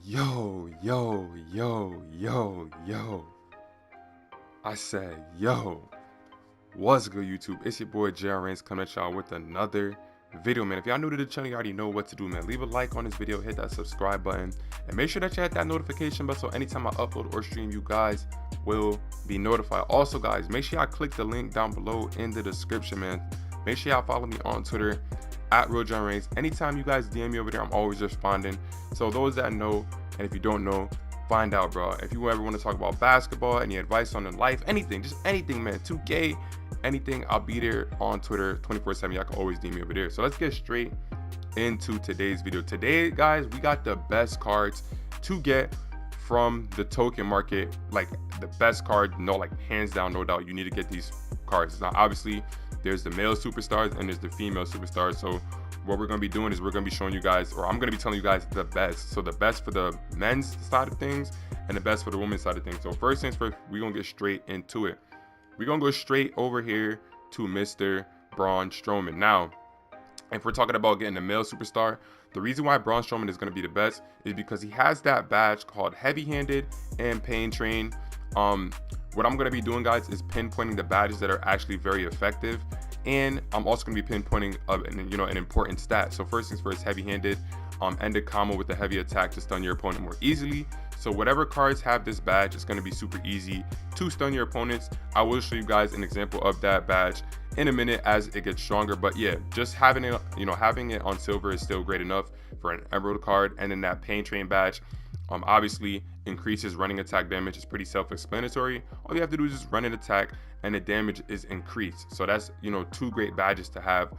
Yo. I said, yo. What's good, YouTube? It's your boy, JRNs, coming at y'all with another video, man. If y'all new to the channel, you already know what to do, man. Leave a like on this video, hit that subscribe button, and make sure that you hit that notification bell so anytime I upload or stream, you guys will be notified. Also, guys, make sure y'all click the link down below in the description, man. Make sure y'all follow me on Twitter at RealJohnReigns. Anytime you guys DM me over there, I'm always responding. So those that know, and if you don't know, find out, bro. If you ever want to talk about basketball, any advice on life, anything, just anything, man, 2K, anything, I'll be there on Twitter 24/7. Y'all can always DM me over there. So let's get straight into today's video. Today, guys, we got the best cards to get from the token market. Like the best card, no, like hands down, no doubt, you need to get these cards. Now, obviously, there's the male superstars and there's the female superstars. So what we're going to be doing is we're going to be showing you guys, or I'm going to be telling you guys the best. So the best for the men's side of things and the best for the women's side of things. So first things first, we're going to get straight into it. We're going to go straight over here to Mr. Braun Strowman. Now, if we're talking about getting a male superstar, the reason why Braun Strowman is going to be the best is because he has that badge called heavy-handed and pain train. What I'm going to be doing, guys, is pinpointing the badges that are actually very effective, and I'm also going to be pinpointing an important stat. So first things first, heavy-handed, end a combo with a heavy attack to stun your opponent more easily. So whatever cards have this badge, it's going to be super easy to stun your opponents. I will show you guys an example of that badge in a minute as it gets stronger. But yeah, just having it, having it on silver is still great enough for an emerald card. And then that pain train badge, obviously increases running attack damage. It's pretty self-explanatory. All you have to do is just run an attack and the damage is increased. So that's, two great badges to have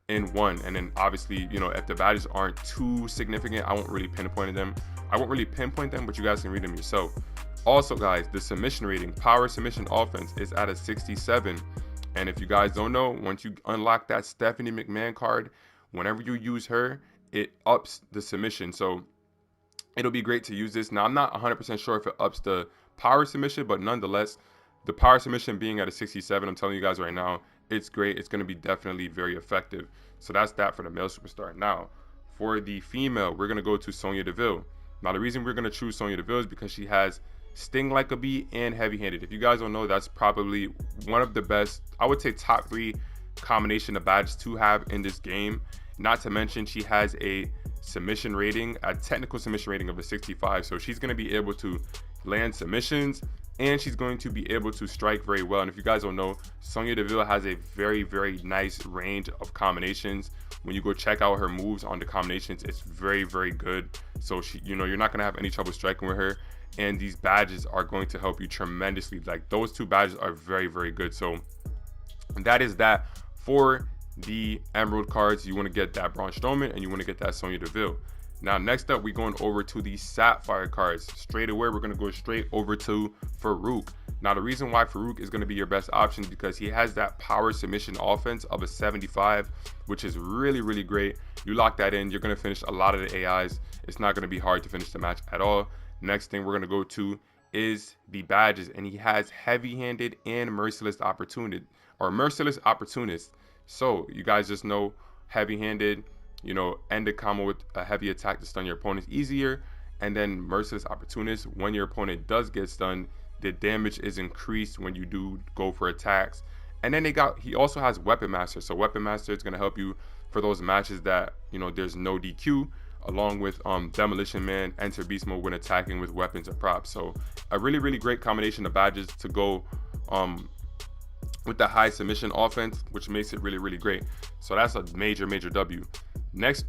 in one. And then obviously, if the badges aren't too significant, I won't really pinpoint them, but you guys can read them yourself. Also, guys, the submission rating, power submission offense, is at a 67. And if you guys don't know, once you unlock that Stephanie McMahon card, whenever you use her, it ups the submission. So it'll be great to use this. Now, I'm not 100% sure if it ups the power submission, but nonetheless, the power submission being at a 67, I'm telling you guys right now, it's great. It's going to be definitely very effective. So that's that for the male superstar. Now, for the female, we're going to go to Sonya Deville. Now, the reason we're going to choose Sonya Deville is because she has Sting Like a Bee and Heavy-Handed. If you guys don't know, that's probably one of the best, I would say top 3 combination of badges to have in this game. Not to mention, she has a submission rating, a technical submission rating of a 65. So she's going to be able to land submissions and she's going to be able to strike very well. And if you guys don't know, Sonya Deville has a very, very nice range of combinations. When you go check out her moves on the combinations, it's very, very good. So she, you're not going to have any trouble striking with her. And these badges are going to help you tremendously. Like those 2 badges are very, very good. So that is that for the emerald cards. You want to get that Braun Strowman and you want to get that Sonya Deville. Now, next up, we're going over to the Sapphire cards. Straight away, we're going to go straight over to Farouk. Now, the reason why Farouk is going to be your best option is because he has that power submission offense of a 75, which is really, really great. You lock that in, you're going to finish a lot of the AIs. It's not going to be hard to finish the match at all. Next thing we're going to go to is the badges, and he has heavy-handed and merciless opportunity, or merciless opportunist. So you guys just know heavy-handed, end a combo with a heavy attack to stun your opponents easier. And then merciless opportunist, when your opponent does get stunned, the damage is increased when you do go for attacks. And then he also has Weapon Master. So Weapon Master is going to help you for those matches that, there's no DQ, along with Demolition Man, enter beast mode when attacking with weapons or props. So a really, really great combination of badges to go with the high submission offense, which makes it really, really great. So that's a major, major W. Next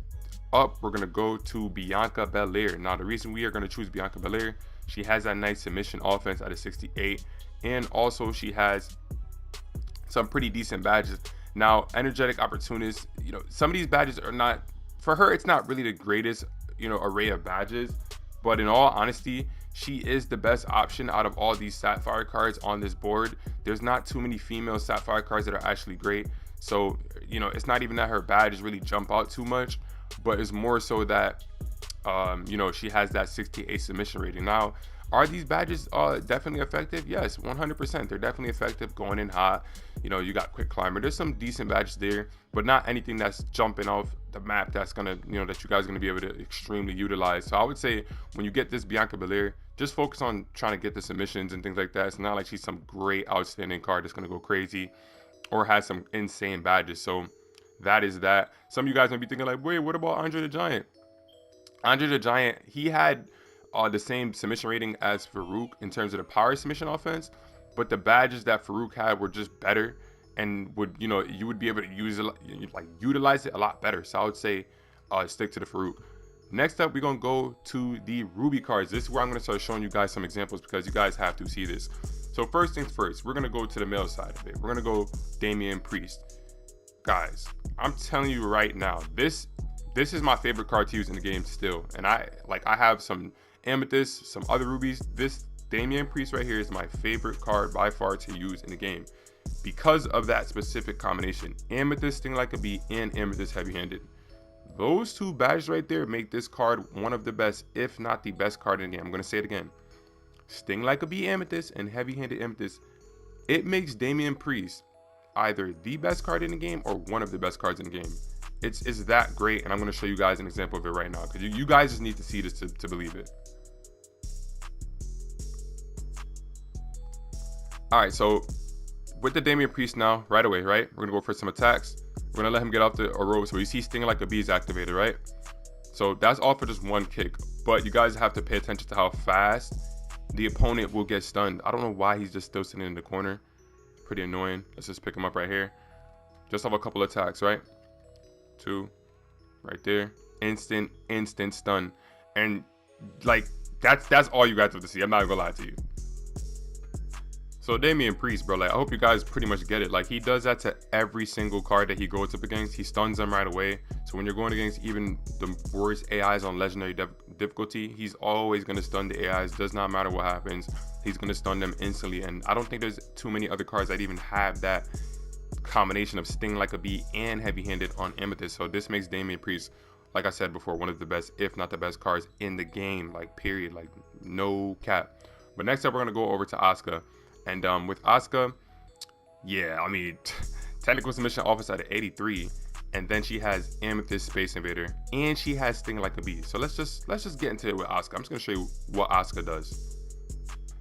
up, we're going to go to Bianca Belair. Now, the reason we are going to choose Bianca Belair, she has that nice submission offense at a 68. And also, she has some pretty decent badges. Now, energetic opportunist, some of these badges are not, for her, it's not really the greatest, array of badges. But in all honesty, she is the best option out of all these Sapphire cards on this board. There's not too many female Sapphire cards that are actually great. So, it's not even that her badges really jump out too much, but it's more so that, she has that 68 submission rating. Now, Are these badges definitely effective? Yes, 100%. They're definitely effective going in hot. You know, you got quick climber. There's some decent badges there, but not anything that's jumping off the map that's gonna, you know, that you guys are gonna be able to extremely utilize. So I would say when you get this Bianca Belair, just focus on trying to get the submissions and things like that. It's not like she's some great outstanding card that's gonna go crazy or has some insane badges. So that is that. Some of you guys might be thinking like, wait, what about Andre the Giant? Andre the Giant, he had the same submission rating as Farouk in terms of the power submission offense, but the badges that Farouk had were just better and would, you know, you would be able to use it, like utilize it a lot better. So I would say stick to the Farouk. Next up, we're gonna go to the Ruby cards. This is where I'm gonna start showing you guys some examples because you guys have to see this. So first things first, we're gonna go to the male side of it. We're gonna go Damian Priest. Guys, I'm telling you right now, this is my favorite card to use in the game still. And I have some Amethyst, some other rubies. This Damian Priest right here is my favorite card by far to use in the game because of that specific combination. Amethyst Sting Like a Bee and Amethyst Heavy Handed. Those two badges right there make this card one of the best, if not the best card in the game. I'm going to say it again. Sting Like a Bee Amethyst and Heavy Handed Amethyst. It makes Damian Priest either the best card in the game or one of the best cards in the game. It's that great, and I'm going to show you guys an example of it right now because you guys just need to see this to believe it. All right, so with the Damian Priest now, right away, right? We're going to go for some attacks. We're going to let him get off the road. So you see Sting Like a Bee is activated, right? So that's all for just one kick. But you guys have to pay attention to how fast the opponent will get stunned. I don't know why he's just still sitting in the corner. Pretty annoying. Let's just pick him up right here. Just have a couple attacks, right? 2, right there. Instant stun. And like that's all you guys have to see. I'm not gonna lie to you. So Damian Priest, bro, like I hope you guys pretty much get it. Like he does that to every single card that he goes up against. He stuns them right away. So when you're going against even the worst AIs on legendary difficulty, he's always gonna stun the AIs. Does not matter what happens. He's gonna stun them instantly. And I don't think there's too many other cards that even have that combination of Sting Like a Bee and Heavy Handed on Amethyst. So this makes Damian Priest, like I said before, one of the best, if not the best cards in the game. Like period. Like no cap. But next up, we're gonna go over to Asuka. And with Asuka, yeah, I mean, technical submission office at 83, and then she has Amethyst Space Invader, and she has Sting Like a Bee. So let's just get into it with Asuka. I'm just gonna show you what Asuka does.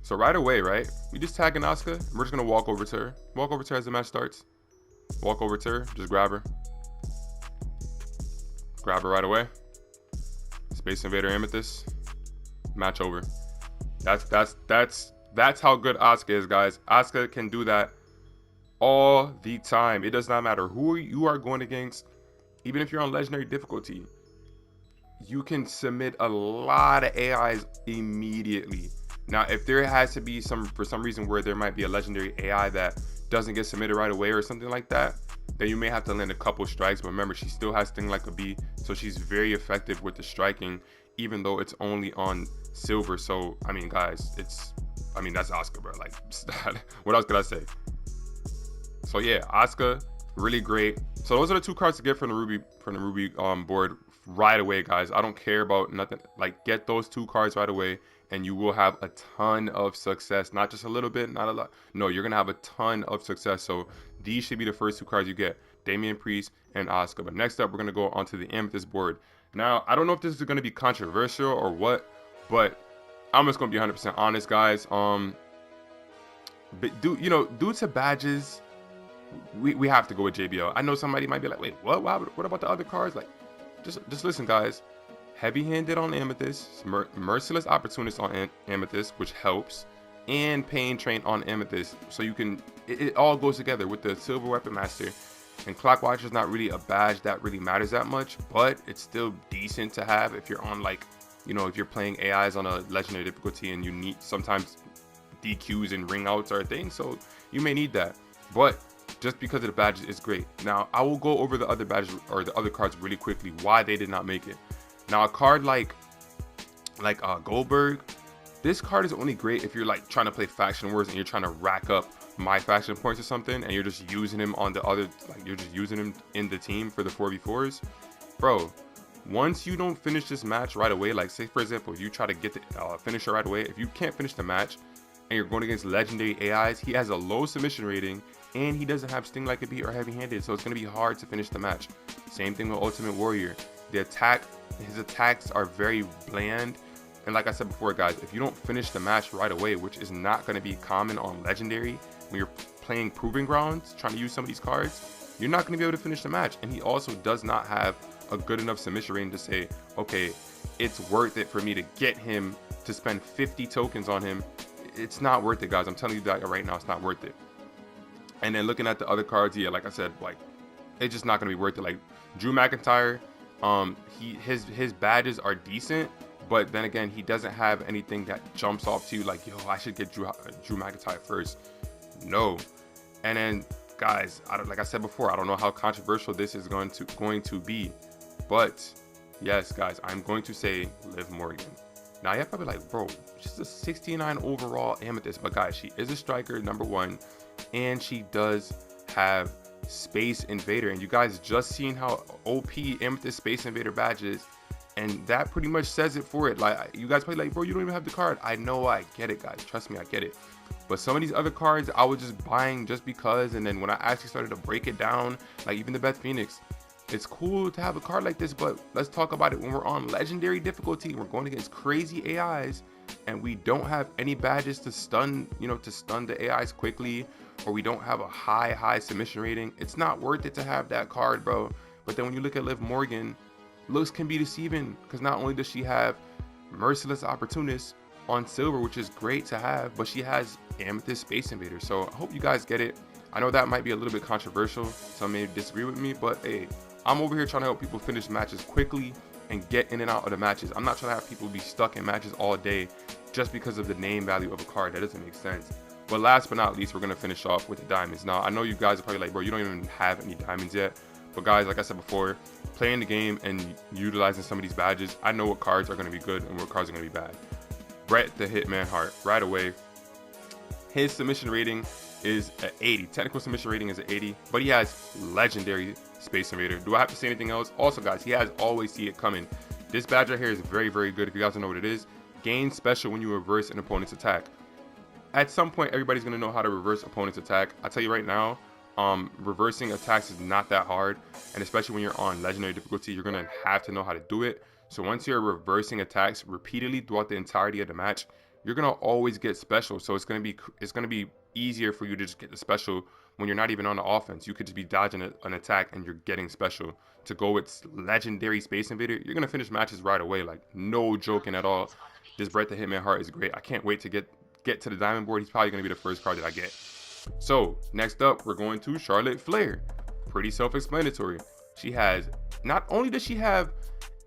So right away, right, we just tag in Asuka. We're just gonna walk over to her. Walk over to her as the match starts. Walk over to her, just grab her. Grab her right away. Space Invader Amethyst. Match over. That's how good Asuka is, guys. Asuka can do that all the time. It does not matter who you are going against. Even if you're on legendary difficulty, you can submit a lot of AIs immediately. Now, if there has to be for some reason where there might be a legendary AI that doesn't get submitted right away or something like that, then you may have to land a couple strikes. But remember, she still has Sting Like a Bee, so she's very effective with the striking, even though it's only on silver. So, I mean, guys, that's Asuka, bro. Like, what else could I say? So yeah, Asuka, really great. So those are the two cards to get from the Ruby board right away, guys. I don't care about nothing. Like, get those two cards right away, and you will have a ton of success. Not just a little bit, not a lot. No, you're gonna have a ton of success. So these should be the first two cards you get: Damian Priest and Asuka. But next up, we're gonna go onto the Amethyst board. Now, I don't know if this is gonna be controversial or what, but I'm just gonna be 100% honest, guys. But due to badges, we have to go with JBL. I know somebody might be like, wait, what about the other cards? Like, just listen, guys. Heavy Handed on Amethyst, Merciless Opportunist on Amethyst, which helps, and Pain Train on Amethyst. So you can, it all goes together with the Silver Weapon Master. And Clockwatch is not really a badge that really matters that much, but it's still decent to have if you're on, like, if you're playing AIs on a legendary difficulty and you need sometimes DQs and ring outs are a thing, so you may need that. But just because of the badges, it's great. Now, I will go over the other badges or the other cards really quickly, why they did not make it. Now, a card like Goldberg, this card is only great if you're like trying to play Faction Wars and you're trying to rack up MyFACTION points or something, and you're just using him on the other, like you're just using him in the team for the 4v4s. Bro, once you don't finish this match right away, like say for example, you try to get the finisher right away, if you can't finish the match and you're going against legendary AIs, he has a low submission rating and he doesn't have Sting Like a Bee or Heavy Handed, so it's going to be hard to finish the match. Same thing with Ultimate Warrior. His attacks are very bland, and like I said before guys, if you don't finish the match right away, which is not going to be common on legendary when you're playing Proving Grounds trying to use some of these cards, you're not going to be able to finish the match. And he also does not have a good enough submission rating to say, okay, it's worth it for me to get him to spend 50 tokens on him. It's not worth it, guys. I'm telling you that right now, it's not worth it. And then looking at the other cards, yeah, like I said, like it's just not gonna be worth it. Like Drew McIntyre, his badges are decent, but then again, he doesn't have anything that jumps off to you like, yo, I should get Drew McIntyre first. No. And then guys, like I said before, I don't know how controversial this is going to be, but yes guys, I'm going to say Liv Morgan. Now you're probably like, bro, she's a 69 overall Amethyst, but guys, she is a striker, #1, and she does have Space Invader, and you guys just seen how OP Amethyst Space Invader badge is, and that pretty much says it for it. Like you guys probably like, bro, you don't even have the card. I know, I get it guys, trust me, I get it. But some of these other cards I was just buying just because, and then when I actually started to break it down, like even the Beth Phoenix, it's cool to have a card like this, but let's talk about it when we're on legendary difficulty, we're going against crazy AIs, and we don't have any badges to stun, to stun the AIs quickly, or we don't have a high submission rating. It's not worth it to have that card, bro. But then when you look at Liv Morgan, looks can be deceiving, because not only does she have Merciless Opportunist on silver, which is great to have, but she has Amethyst Space Invader. So I hope you guys get it. I know that might be a little bit controversial, some may disagree with me, but hey, I'm over here trying to help people finish matches quickly and get in and out of the matches. I'm not trying to have people be stuck in matches all day just because of the name value of a card. That doesn't make sense. But last but not least, we're gonna finish off with the diamonds. Now I know you guys are probably like, bro, you don't even have any diamonds yet. But guys, like I said before, playing the game and utilizing some of these badges, I know what cards are gonna be good and what cards are gonna be bad. Bret the Hitman Hart, right away, his submission rating is at 80. Technical submission rating is at 80, but he has legendary Space Invader. Do I have to say anything else? Also guys, he has Always See It Coming. This badge right here is very good. If you guys don't know what it is, gain special when you reverse an opponent's attack. At some point, everybody's gonna know how to reverse opponent's attack. I tell you right now, reversing attacks is not that hard, and especially when you're on legendary difficulty, you're gonna have to know how to do it. So once you're reversing attacks repeatedly throughout the entirety of the match, you're gonna always get special. So it's gonna be easier for you to just get the special when you're not even on the offense. You could just be dodging an attack and you're getting special. To go with legendary Space Invader, you're gonna finish matches right away, like no joking at all. This Bret the Hitman Hart is great. I can't wait to get to the diamond board. He's probably gonna be the first card that I get. So next up, we're going to Charlotte Flair. Pretty self-explanatory. She has, not only does she have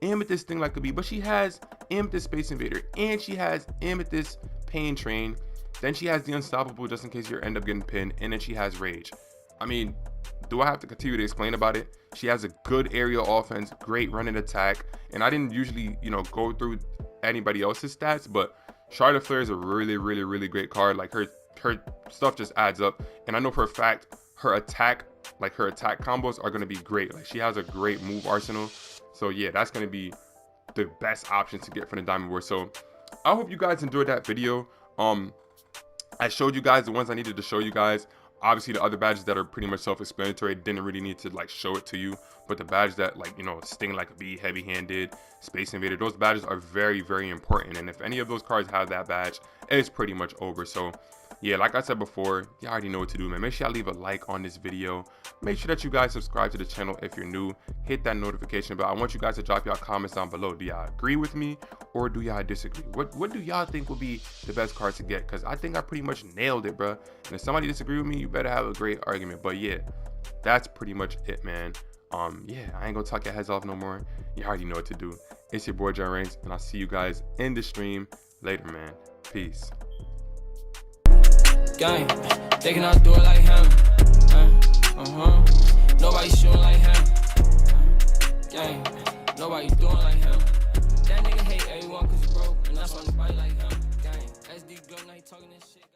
Amethyst Sting Like a Bee, but she has Amethyst Space Invader, and she has Amethyst Pain Train. Then she has the Unstoppable, just in case you end up getting pinned, and then she has Rage. I mean, do I have to continue to explain about it? She has a good aerial offense, great running attack, and I didn't usually, go through anybody else's stats, but Charlotte Flair is a really great card. Like her stuff just adds up, and I know for a fact her attack combos are going to be great. Like she has a great move arsenal. So yeah, that's going to be the best option to get from the diamond board. So I hope you guys enjoyed that video. I showed you guys the ones I needed to show you guys. Obviously the other badges that are pretty much self-explanatory, didn't really need to show it to you, but the badges that Sting Like a Bee, Heavy Handed, Space Invader, those badges are very important, and if any of those cards have that badge, it's pretty much over. So yeah, like I said before, you already know what to do, man. Make sure y'all leave a like on this video. Make sure that you guys subscribe to the channel if you're new. Hit that notification bell. I want you guys to drop y'all comments down below. Do y'all agree with me or do y'all disagree? What do y'all think will be the best card to get? Because I think I pretty much nailed it, bro. And if somebody disagree with me, you better have a great argument. But yeah, that's pretty much it, man. Yeah, I ain't gonna talk your heads off no more. You already know what to do. It's your boy John Reigns, and I'll see you guys in the stream later, man. Peace. Gang, they cannot do it like him. Nobody shooting like him. Gang, nobody doing like him. That nigga hate everyone cause he broke, and that's why nobody like him. Gang, SD Glow, now he talking this shit.